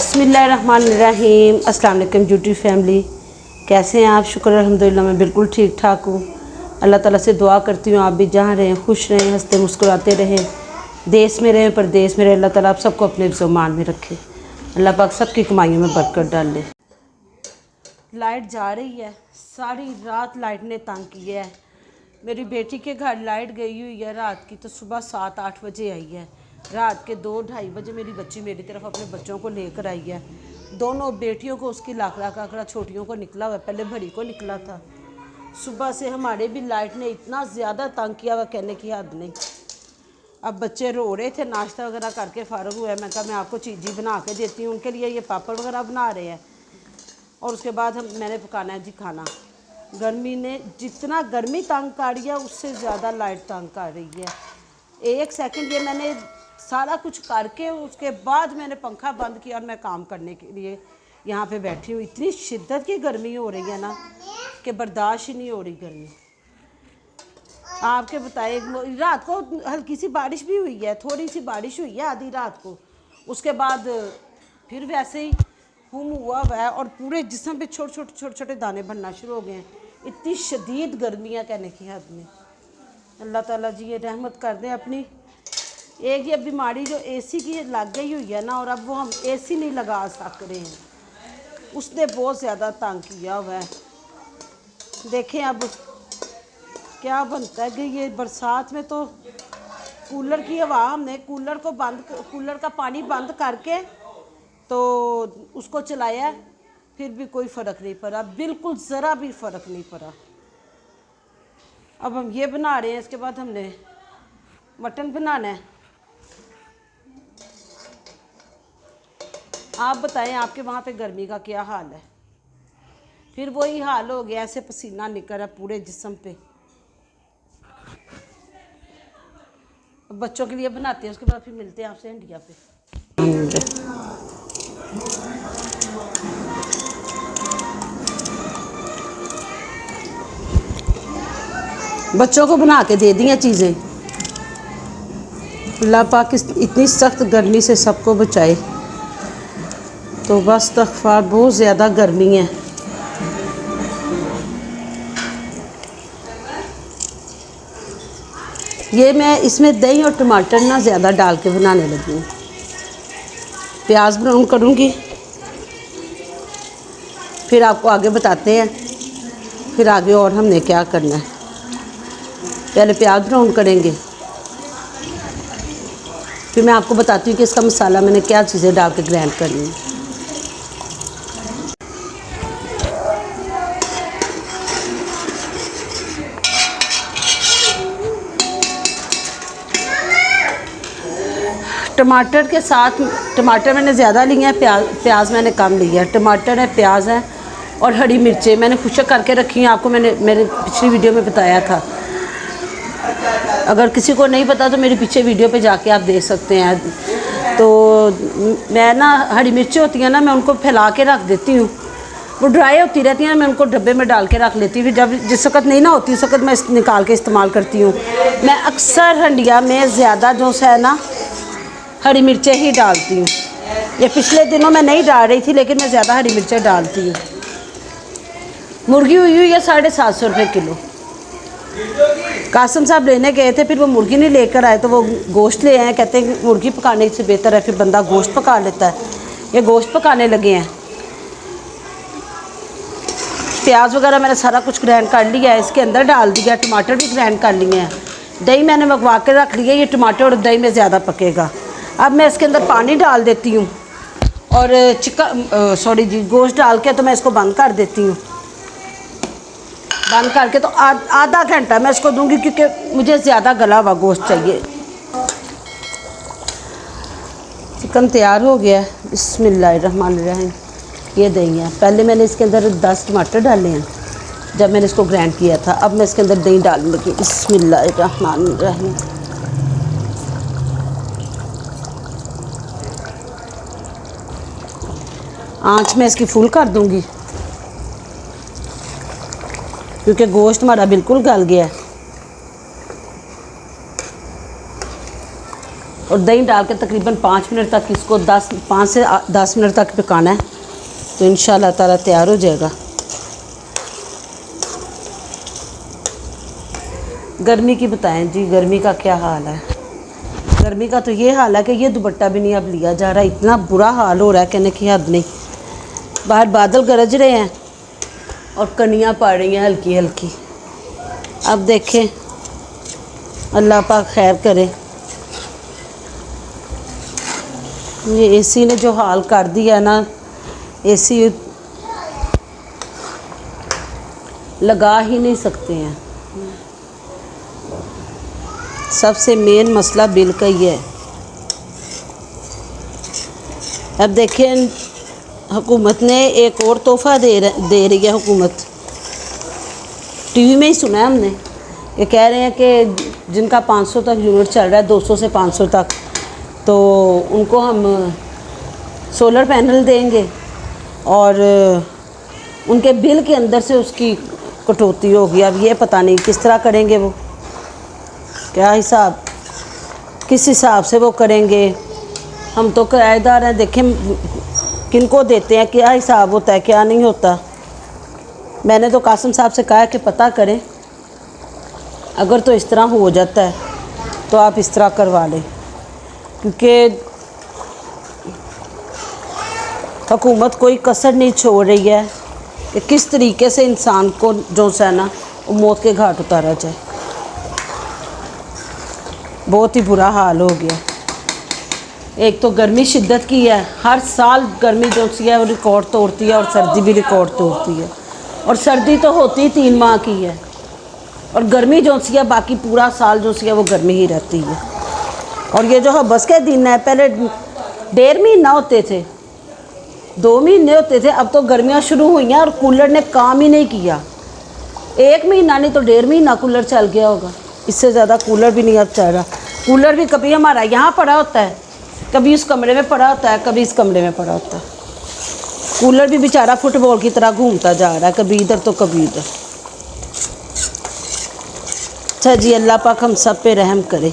बिस्मिल्लाहिर्रहमानिर्रहीम। अस्सलाम वालेकुम यूट्यूब फैमिली, कैसे हैं आप? शुक्र अल्हम्दुलिल्लाह मैं बिल्कुल ठीक ठाक हूँ। अल्लाह ताला से दुआ करती हूँ आप भी जहाँ रहें खुश रहें, हंसते मुस्कुराते रहें, देश में रहें परदेश में रहें। अल्लाह ताला आप सबको अपने ज़ुमान में रखे। अल्लाह पाक सबकी कमाइयों में बरकत डाल दे। लाइट जा रही है, सारी रात लाइट ने तंग किया है। मेरी बेटी के घर लाइट गई हुई है रात की, तो सुबह 7-8 बजे आई है। रात के 2-2:30 बजे मेरी बच्ची मेरी तरफ अपने बच्चों को लेकर आई है। दोनों बेटियों को उसकी लाखड़ा काकड़ा छोटियों को निकला हुआ है, पहले बड़ी को निकला था। सुबह से हमारे भी लाइट ने इतना ज़्यादा तंग किया हुआ, कहने की हद नहीं। अब बच्चे रो रहे थे, नाश्ता वगैरह करके फ़ारग हुआ है। मैं कहा मैं आपको चीज़ी बना के देती हूँ, उनके लिए ये पापड़ वगैरह बना रहे हैं। और उसके बाद मैंने पकाना है जी खाना। गर्मी ने जितना गर्मी तंग कर रही है, उससे ज़्यादा लाइट तंग कर रही है। 1 सेकंड ये मैंने सारा कुछ करके उसके बाद मैंने पंखा बंद किया और मैं काम करने के लिए यहाँ पे बैठी हूँ। इतनी शिद्दत की गर्मी हो रही है ना कि बर्दाश्त ही नहीं हो रही गर्मी। आपके बताए, रात को हल्की सी बारिश भी हुई है, थोड़ी सी बारिश हुई है आधी रात को। उसके बाद फिर वैसे ही हुआ है और पूरे जिस्म पे छोटे छोटे दाने बनना शुरू हो गए हैं। इतनी शदीद गर्मियाँ कहने की हद में। अल्लाह ताला जी ये रहमत कर दे अपनी। एक ये बीमारी जो एसी की लग गई हुई है ना, और अब वो हम एसी नहीं लगा सक रहे हैं, उसने बहुत ज़्यादा तंग किया हुआ है। देखें अब क्या बनता है कि ये बरसात में तो कूलर की हवा, हमने कूलर का पानी बंद करके तो उसको चलाया, फिर भी कोई फ़र्क नहीं पड़ा, बिल्कुल ज़रा भी फ़र्क नहीं पड़ा। अब हम ये बना रहे हैं, इसके बाद हमने मटन बनाना है। आप बताएं आपके वहाँ पे गर्मी का क्या हाल है? फिर वही हाल हो गया, ऐसे पसीना निकल रहा पूरे जिस्म पे। अब बच्चों के लिए बनाते हैं, उसके बाद फिर मिलते हैं आपसे इंडिया पे। बच्चों को बना के दे दी हैं चीज़ें। अल्लाह पाक इतनी सख्त गर्मी से सबको बचाए। तो बस इस्तग़फ़ार, बहुत ज़्यादा गर्मी है। ये मैं इसमें दही और टमाटर ना ज़्यादा डाल के बनाने लगी हूँ। प्याज ब्राउन करूँगी, फिर आपको आगे बताते हैं फिर आगे और हमने क्या करना है। पहले प्याज ब्राउन करेंगे, फिर मैं आपको बताती हूँ कि इसका मसाला मैंने क्या चीज़ें डाल के ग्राइंड करनी है। टमाटर के साथ, टमाटर मैंने ज़्यादा लिए हैं, प्याज मैंने कम लिया है। टमाटर है, प्याज है और हरी मिर्चें मैंने खुशक करके रखी हैं। आपको मैंने मेरे पिछली वीडियो में बताया था। अगर किसी को नहीं पता तो मेरे पीछे वीडियो पे जाके आप देख सकते हैं। तो मैं ना हरी मिर्चें होती हैं ना, मैं उनको फैला के रख देती हूँ, वो ड्राई होती रहती हैं, मैं उनको डब्बे में डाल के रख लेती हूँ। जब जिस वक्त नहीं ना होती उस वक्त मैं निकाल के इस्तेमाल करती हूँ। मैं अक्सर हंडिया में ज़्यादा जो है ना हरी मिर्चें ही डालती हूँ। ये पिछले दिनों मैं नहीं डाल रही थी, लेकिन मैं ज़्यादा हरी मिर्चें डालती हूँ। मुर्गी हुई है 750 रुपये किलो। कासम साहब लेने गए थे, फिर वो मुर्गी नहीं लेकर आए तो वो गोश्त ले आए। कहते हैं कि मुर्गी पकाने से बेहतर है फिर बंदा गोश्त पका लेता है। ये गोश्त पकाने लगे हैं। प्याज वगैरह मैंने सारा कुछ ग्राइंड कर लिया है, इसके अंदर डाल दिया। टमाटर भी ग्राइंड कर लिए हैं। दही मैंने मंगवा के रख लिया, ये टमाटर और दही में ज़्यादा पकेगा। अब मैं इसके अंदर पानी डाल देती हूँ और गोश्त डाल के तो मैं इसको बंद कर देती हूँ। बंद करके तो आधा घंटा मैं इसको दूंगी, क्योंकि मुझे ज़्यादा गला हुआ गोश्त चाहिए। चिकन तैयार हो गया है। बिस्मिल्लाहिर्रहमानिर्रहीम। ये दही है, पहले मैंने इसके अंदर 10 टमाटर डाले हैं जब मैंने इसको ग्राइंड किया था। अब मैं इसके अंदर दही डालने लगी। बिस्मिल्लाहिर्रहमानिर्रहीम। आँच में इसकी फुल कर दूंगी, क्योंकि गोश्त हमारा बिल्कुल गल गया है। और दही डाल के तकरीबन 5 मिनट तक इसको 5 से 10 मिनट तक पकाना है, तो इंशाल्लाह ताला तैयार हो जाएगा। गर्मी की बताएं जी, गर्मी का क्या हाल है। गर्मी का तो ये हाल है कि ये दुपट्टा भी नहीं अब लिया जा रहा, इतना बुरा हाल हो रहा है कहने की हद नहीं। बाहर बादल गरज रहे हैं और कनियाँ पड़ रही हैं हल्की हल्की। अब देखें, अल्लाह पाक खैर करे। ये एसी ने जो हाल कर दिया ना, एसी लगा ही नहीं सकते हैं। सबसे मेन मसला बिल का ही है। अब देखें, हुकूमत ने एक और तोहफ़ा दे रही है। हुकूमत टीवी में ही सुना है हमने, ये कह रहे हैं कि जिनका 500 तक यूनिट चल रहा है, 200 से 500 तक, तो उनको हम सोलर पैनल देंगे और उनके बिल के अंदर से उसकी कटौती होगी। अब ये पता नहीं किस तरह करेंगे वो, क्या हिसाब, किस हिसाब से वो करेंगे। हम तो किराएदार हैं, देखें किनको देते हैं, क्या हिसाब होता है क्या नहीं होता। मैंने तो कासिम साहब से कहा कि पता करें, अगर तो इस तरह हो जाता है तो आप इस तरह करवा लें, क्योंकि हुकूमत कोई कसर नहीं छोड़ रही है कि किस तरीके से इंसान को जो है ना वो मौत के घाट उतारा जाए। बहुत ही बुरा हाल हो गया। एक तो गर्मी शिद्दत की है, हर साल गर्मी जो सी है वो रिकॉर्ड तोड़ती है और सर्दी भी रिकॉर्ड तोड़ती है। और सर्दी तो होती 3 माह की है और गर्मी जो सी है बाकी पूरा साल जो सी है वो गर्मी ही रहती है। और ये जो हबस के दिन है, पहले 1.5 महीना होते थे, 2 महीने होते थे, अब तो गर्मियाँ शुरू हुई हैं और कूलर ने काम ही नहीं किया। 1 महीना नहीं तो 1.5 महीना कूलर चल गया होगा, इससे ज़्यादा कूलर भी नहीं अब चल रहा। कूलर भी कभी हमारा यहाँ पड़ा होता है, कभी उस कमरे में पड़ा होता है, कभी इस कमरे में पड़ा होता है। कूलर भी बेचारा फुटबॉल की तरह घूमता जा रहा है, कभी इधर तो कभी इधर। अच्छा जी, अल्लाह पाक हम सब पे रहम करे।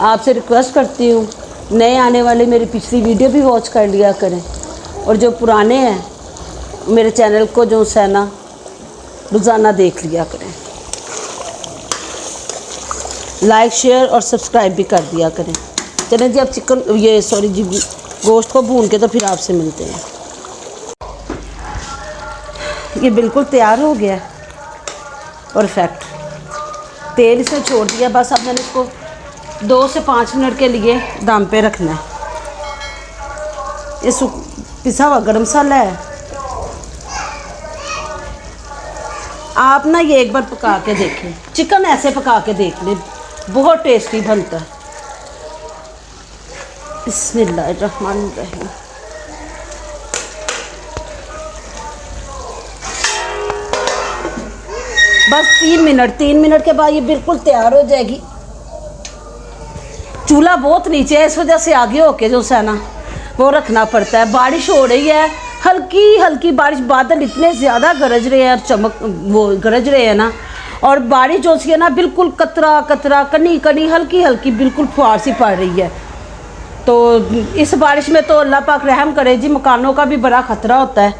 आपसे रिक्वेस्ट करती हूँ, नए आने वाले मेरी पिछली वीडियो भी वॉच कर लिया करें, और जो पुराने हैं मेरे चैनल को जो है ना रोज़ाना देख लिया करें। लाइक, शेयर और सब्सक्राइब भी कर दिया करें। चलें जी, अब गोश्त को भून के तो फिर आपसे मिलते हैं। ये बिल्कुल तैयार हो गया, परफेक्ट। तेल इसमें छोड़ दिया, बस अब मैंने इसको 2 से 5 मिनट के लिए दम पे रखना है। ये पिसा हुआ गरम मसाला है। आप ना ये एक बार पका के देखें, चिकन ऐसे पका के देख लें, बहुत टेस्टी बनता है। बिस्मिल्लाहिर्रहमानिर्रहीम। बस 3 मिनट के बाद ये बिल्कुल तैयार हो जाएगी। चूल्हा बहुत नीचे है, इस वजह से आगे होके जो है ना वो रखना पड़ता है। बारिश हो रही है, हल्की हल्की बारिश, बादल इतने ज़्यादा गरज रहे हैं और गरज रहे हैं ना, और बारिश जो सी है ना बिल्कुल कतरा कतरा, कनी कनी, हल्की हल्की बिल्कुल फुहार सी पड़ रही है। तो इस बारिश में तो अल्लाह पाक रहम करे जी, मकानों का भी बड़ा ख़तरा होता है।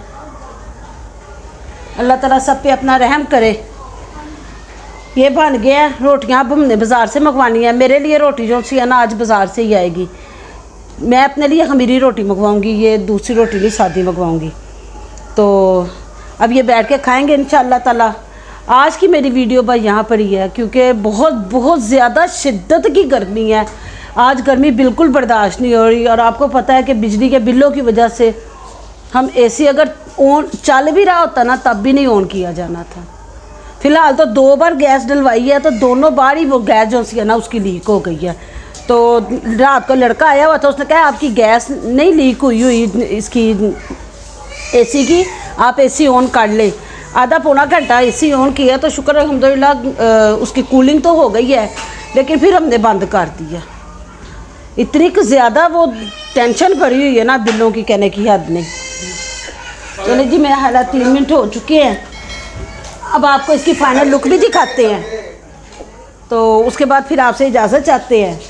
अल्लाह ताला सब पे अपना रहम करे। ये बन गया। रोटियां अब हमने बाज़ार से मंगवानी है। मेरे लिए रोटी जो सी है ना आज बाज़ार से ही आएगी। मैं अपने लिए खमीरी रोटी मंगवाऊंगी, ये दूसरी रोटी नहीं सादी मंगवाऊंगी। तो अब ये बैठ के खाएंगे इंशाअल्लाह ताला। आज की मेरी वीडियो भाई यहाँ पर ही है, क्योंकि बहुत ज़्यादा शिद्दत की गर्मी है। आज गर्मी बिल्कुल बर्दाश्त नहीं हो रही, और आपको पता है कि बिजली के बिलों की वजह से हम एसी अगर ऑन चल भी रहा होता ना तब भी नहीं ऑन किया जाना था। फ़िलहाल तो 2 बार गैस डलवाई है, तो दोनों बार ही वो गैस जो सी है ना उसकी लीक हो गई है। तो रात को लड़का आया हुआ था, उसने कहा आपकी गैस नहीं लीक हुई इसकी एसी की, आप एसी ऑन कर लें। आधा पौना घंटा एसी ऑन किया तो शुक्र अल्हम्दुलिल्लाह उसकी कूलिंग तो हो गई है, लेकिन फिर हमने बंद कर दिया। इतनी ज़्यादा वो टेंशन भरी हुई है ना बिलों की, कहने की हद नहीं। चलो जी, मेरा हालात 3 मिनट हो चुके हैं। अब आपको इसकी फाइनल लुक भी दिखाते हैं, तो उसके बाद फिर आपसे इजाज़त चाहते हैं।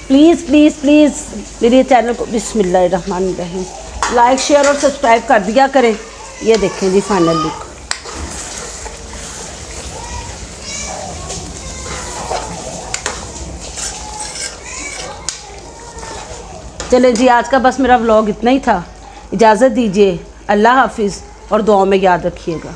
प्लीज़ प्लीज़ प्लीज़ मेरे चैनल को बिस्मिल्लाहिर्रहमानिर्रहीम लाइक शेयर और सब्सक्राइब कर दिया करें। ये देखें जी फाइनल लुक। चलें जी, आज का बस मेरा व्लॉग इतना ही था। इजाज़त दीजिए, अल्लाह हाफिज़ और दुआओं में याद रखिएगा।